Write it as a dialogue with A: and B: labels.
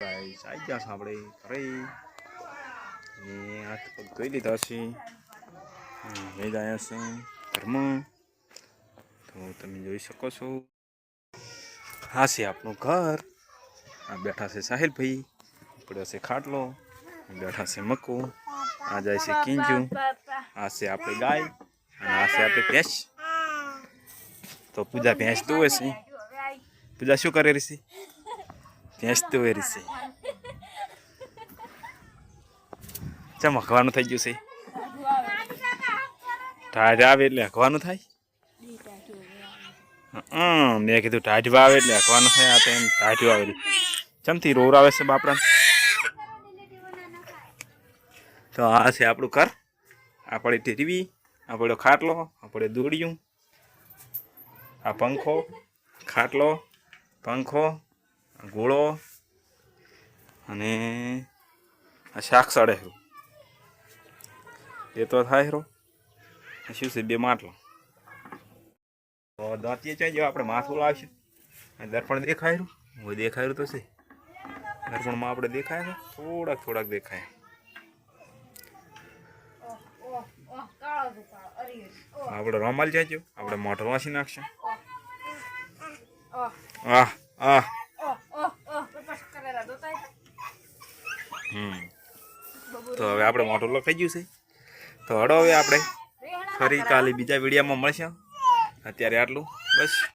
A: Guys આવી ગયા છે આપણે ઘરે ને હાથ પગ ધોઈ લીધા છે એ જ આવ્યા છે ઘરમાં તો તમે જોઈ શકો છો આ છે આપણું ઘર આ બેઠા છે સાહિલભાઈ પડ્યો છે ખાટલો બેઠા છે મક્કુ આ જાય છે કિંજુ આ છે આપણી ગાય અને આ છે આપણી ભેંસ તો પૂજા ભેંસ દોવે છે પૂજા શું કરે છે ભેંસ દોવે છે ચમ હકવાનું થઈ ગયું છે ટાઢ આવે એટલે હકવાનું થાય મેં કીધું ટાઢ આવે એટલે હકવાનું થાય આ તો એમ ટાઢ્યું આવેલું ચમથી રોર આવે છે બાપડા તો આ છે આપણું ઘર આપણે ટીવી આપણો ખાટલો આપણે દોડ્યું આ પંખો ખાટલો પંખો ગોળો અને આ શાક સડે એ તો થાય રો શું છે બે માટલો તો દાંતીએ ચાઈ આપણે માથું લાવશું દર્પણ દેખાય રહ્યું હું દેખાય રહ્યું તો છે દર્પણમાં આપણે દેખાય છે થોડાક દેખાય આપણે રોમાલ જાજો આપણે મોટર વાસી નાખશું તો હવે આપણે મોટર લખાઈ ગયું છે તો હડો હવે આપણે ફરી કાલે બીજા વિડીયોમાં મળશે અત્યારે આટલું બસ.